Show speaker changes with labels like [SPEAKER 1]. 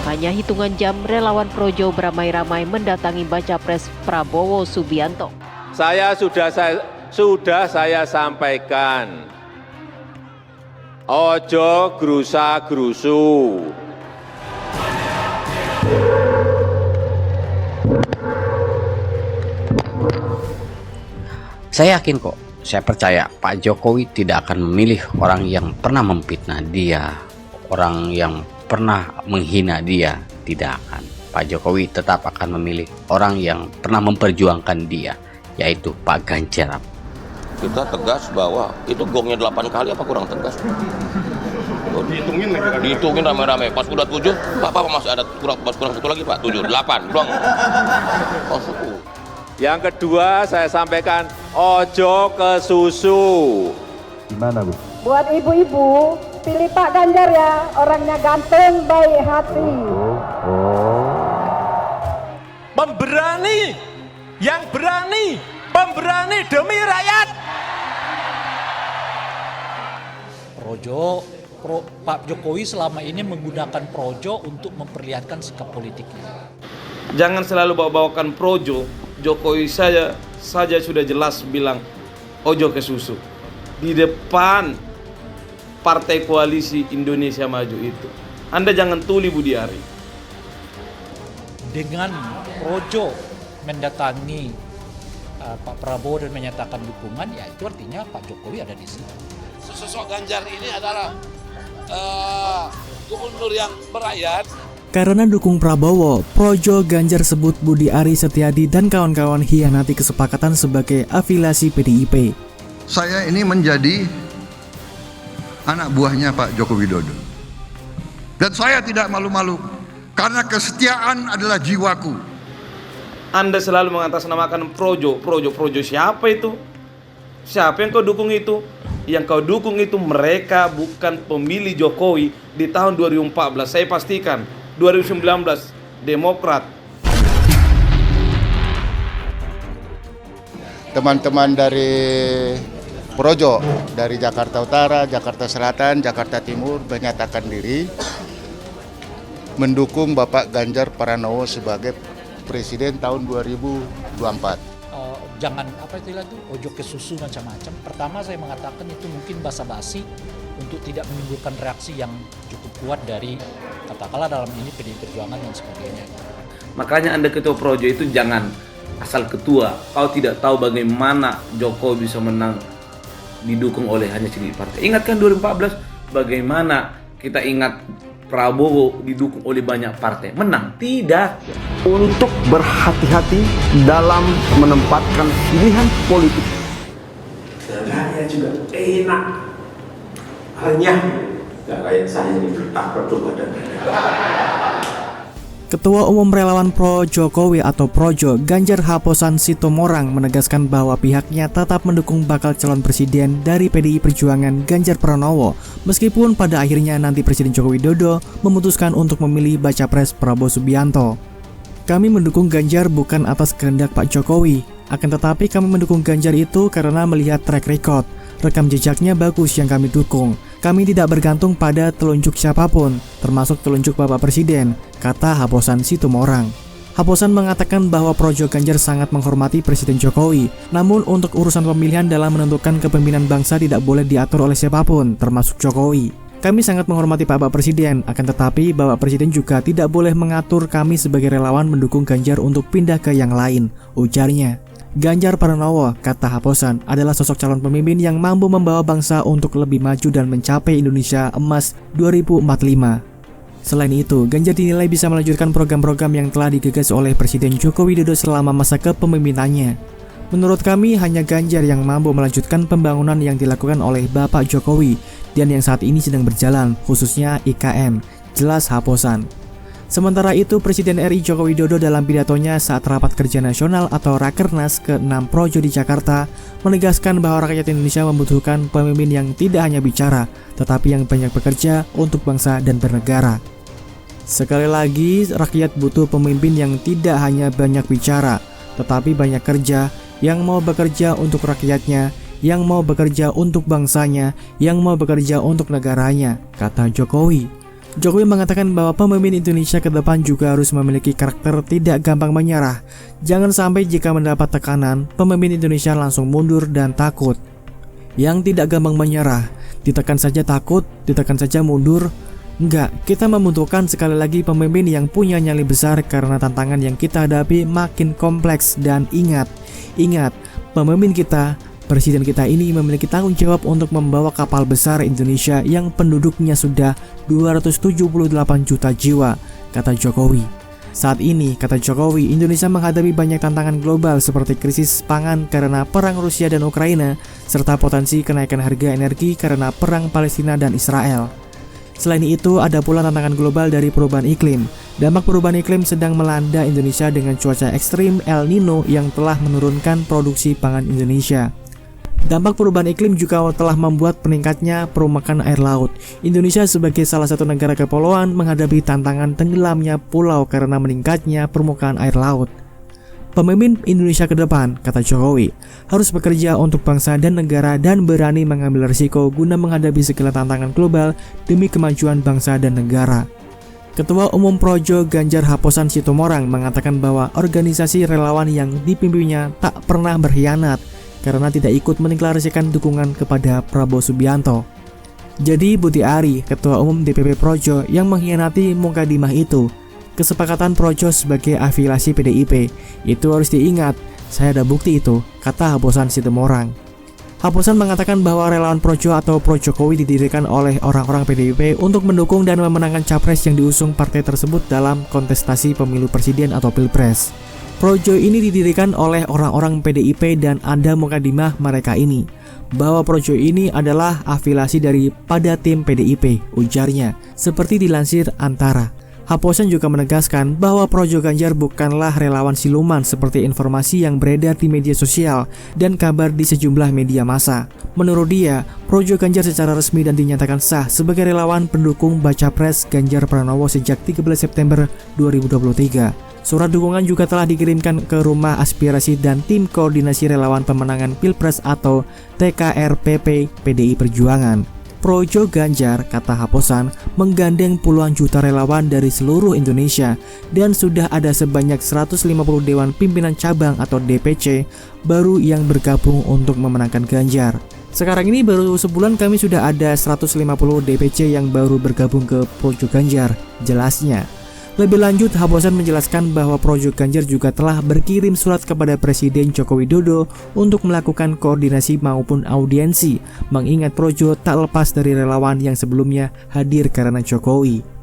[SPEAKER 1] Hanya hitungan jam relawan Projo beramai-ramai mendatangi baca pres Prabowo Subianto.
[SPEAKER 2] Sudah saya sampaikan, ojo gerusa-gerusu.
[SPEAKER 3] Saya yakin kok, saya percaya Pak Jokowi tidak akan memilih orang yang pernah memfitnah dia, orang yang pernah menghina dia, tidak akan. Pak Jokowi tetap akan memilih orang yang pernah memperjuangkan dia, yaitu Pak Ganjar.
[SPEAKER 4] Kita tegas bahwa itu gongnya 8 kali apa kurang tegas? Dihitungin rame-rame. Pas udah 7, Pak masih ada kurang 1 lagi Pak, 7, 8, doang. Oh, 10.
[SPEAKER 2] Yang kedua saya sampaikan, ojo ke susu.
[SPEAKER 5] Gimana Bu?
[SPEAKER 6] Buat ibu-ibu, pilih Pak Ganjar ya, orangnya ganteng, baik hati.
[SPEAKER 2] Pemberani demi rakyat.
[SPEAKER 7] Pak Jokowi selama ini menggunakan Projo untuk memperlihatkan sikap politiknya.
[SPEAKER 8] Jangan selalu bawa-bawakan Projo. Jokowi saja sudah jelas bilang ojo ke susu di depan partai koalisi Indonesia Maju itu. Anda jangan tuli Budi Ari.
[SPEAKER 7] Dengan Projo mendatangi Pak Prabowo dan menyatakan dukungan, ya itu artinya Pak Jokowi ada di sini.
[SPEAKER 9] Sosok Ganjar ini adalah gubernur yang merakyat.
[SPEAKER 10] Karena dukung Prabowo, Projo Ganjar sebut Budi Ari Setiadi dan kawan-kawan hianati kesepakatan sebagai afiliasi PDIP.
[SPEAKER 11] Saya ini menjadi anak buahnya Pak Joko Widodo. Dan saya tidak malu-malu, karena kesetiaan adalah jiwaku.
[SPEAKER 8] Anda selalu mengatasnamakan Projo siapa itu? Siapa yang kau dukung itu? Yang kau dukung itu mereka bukan pemilih Jokowi di tahun 2014. Saya pastikan 2019 Demokrat.
[SPEAKER 12] Teman-teman dari Projo dari Jakarta Utara, Jakarta Selatan, Jakarta Timur menyatakan diri mendukung Bapak Ganjar Pranowo sebagai Presiden tahun 2024.
[SPEAKER 7] Jangan ojo ke susu macam-macam. Pertama saya mengatakan itu mungkin basa-basi untuk tidak menimbulkan reaksi yang cukup kuat dari katakanlah dalam ini PDI Perjuangan dan sebagainya.
[SPEAKER 8] Makanya Anda ketua Projo itu jangan asal ketua. Kau tidak tahu bagaimana Jokowi bisa menang didukung oleh hanya sedikit partai. Ingatkan 2014 bagaimana kita ingat Prabowo didukung oleh banyak partai. Menang? Tidak.
[SPEAKER 13] Untuk berhati-hati dalam menempatkan pilihan politik.
[SPEAKER 14] Dan rakyat juga enak. Renyah. Gak kayak saya ini bertakar tuh badan.
[SPEAKER 10] Ketua Umum Relawan Pro Jokowi atau Projo, Ganjar Haposan Sitomorang menegaskan bahwa pihaknya tetap mendukung bakal calon presiden dari PDI Perjuangan Ganjar Pranowo, meskipun pada akhirnya nanti Presiden Joko Widodo memutuskan untuk memilih baca pres Prabowo Subianto. Kami mendukung Ganjar bukan atas kehendak Pak Jokowi, akan tetapi kami mendukung Ganjar itu karena melihat track record, rekam jejaknya bagus yang kami dukung. Kami tidak bergantung pada telunjuk siapapun, termasuk telunjuk Bapak Presiden, kata Haposan Sitomorang. Haposan mengatakan bahwa Projo Ganjar sangat menghormati Presiden Jokowi, namun untuk urusan pemilihan dalam menentukan kepemimpinan bangsa tidak boleh diatur oleh siapapun, termasuk Jokowi. Kami sangat menghormati Bapak Presiden, akan tetapi Bapak Presiden juga tidak boleh mengatur kami sebagai relawan mendukung Ganjar untuk pindah ke yang lain, ujarnya. Ganjar Pranowo, kata Haposan, adalah sosok calon pemimpin yang mampu membawa bangsa untuk lebih maju dan mencapai Indonesia Emas 2045. Selain itu, Ganjar dinilai bisa melanjutkan program-program yang telah digagas oleh Presiden Joko Widodo selama masa kepemimpinannya. Menurut kami, hanya Ganjar yang mampu melanjutkan pembangunan yang dilakukan oleh Bapak Jokowi dan yang saat ini sedang berjalan, khususnya IKN, jelas Haposan. Sementara itu, Presiden RI Joko Widodo dalam pidatonya saat Rapat Kerja Nasional atau Rakernas ke-6 Projo di Jakarta menegaskan bahwa rakyat Indonesia membutuhkan pemimpin yang tidak hanya bicara, tetapi yang banyak bekerja untuk bangsa dan bernegara. Sekali lagi, rakyat butuh pemimpin yang tidak hanya banyak bicara, tetapi banyak kerja, yang mau bekerja untuk rakyatnya, yang mau bekerja untuk bangsanya, yang mau bekerja untuk negaranya, kata Jokowi. Jokowi mengatakan bahwa pemimpin Indonesia ke depan juga harus memiliki karakter tidak gampang menyerah. Jangan sampai jika mendapat tekanan, pemimpin Indonesia langsung mundur dan takut. Yang tidak gampang menyerah, ditekan saja takut, ditekan saja mundur. Enggak, kita membutuhkan sekali lagi pemimpin yang punya nyali besar karena tantangan yang kita hadapi makin kompleks. Dan ingat, pemimpin kita, Presiden kita ini memiliki tanggung jawab untuk membawa kapal besar Indonesia yang penduduknya sudah 278 juta jiwa, kata Jokowi. Saat ini, kata Jokowi, Indonesia menghadapi banyak tantangan global seperti krisis pangan karena perang Rusia dan Ukraina, serta potensi kenaikan harga energi karena perang Palestina dan Israel. Selain itu, ada pula tantangan global dari perubahan iklim. Dampak perubahan iklim sedang melanda Indonesia dengan cuaca ekstrim El Nino yang telah menurunkan produksi pangan Indonesia. Dampak perubahan iklim juga telah membuat peningkatnya permukaan air laut. Indonesia sebagai salah satu negara kepulauan menghadapi tantangan tenggelamnya pulau karena meningkatnya permukaan air laut. Pemimpin Indonesia ke depan, kata Jokowi, harus bekerja untuk bangsa dan negara dan berani mengambil risiko guna menghadapi segala tantangan global demi kemajuan bangsa dan negara. Ketua Umum Projo Ganjar Haposan Sitomorang mengatakan bahwa organisasi relawan yang dipimpinnya tak pernah berkhianat karena tidak ikut mendeklarasikan dukungan kepada Prabowo Subianto. Jadi Budi Ari, Ketua Umum DPP Projo yang mengkhianati Mukadimah itu. Kesepakatan Projo sebagai afiliasi PDIP, itu harus diingat, saya ada bukti itu, kata Haposan Sitomorang. Haposan mengatakan bahwa relawan Projo atau Pro Jokowi didirikan oleh orang-orang PDIP untuk mendukung dan memenangkan capres yang diusung partai tersebut dalam kontestasi pemilu presiden atau pilpres. Projo ini didirikan oleh orang-orang PDIP dan ada mukadimah mereka ini, bahwa Projo ini adalah afiliasi daripada tim PDIP, ujarnya, seperti dilansir Antara. Haposan juga menegaskan bahwa Projo Ganjar bukanlah relawan siluman seperti informasi yang beredar di media sosial dan kabar di sejumlah media massa. Menurut dia, Projo Ganjar secara resmi dan dinyatakan sah sebagai relawan pendukung baca pres Ganjar Pranowo sejak 13 September 2023. Surat dukungan juga telah dikirimkan ke Rumah Aspirasi dan Tim Koordinasi Relawan Pemenangan Pilpres atau TKRPP PDI Perjuangan. Projo Ganjar, kata Haposan, menggandeng puluhan juta relawan dari seluruh Indonesia dan sudah ada sebanyak 150 Dewan Pimpinan Cabang atau DPC baru yang bergabung untuk memenangkan Ganjar. Sekarang ini baru sebulan kami sudah ada 150 DPC yang baru bergabung ke Projo Ganjar, jelasnya. Lebih lanjut, Haposan menjelaskan bahwa Projo Ganjar juga telah berkirim surat kepada Presiden Joko Widodo untuk melakukan koordinasi maupun audiensi, mengingat Projo tak lepas dari relawan yang sebelumnya hadir karena Jokowi.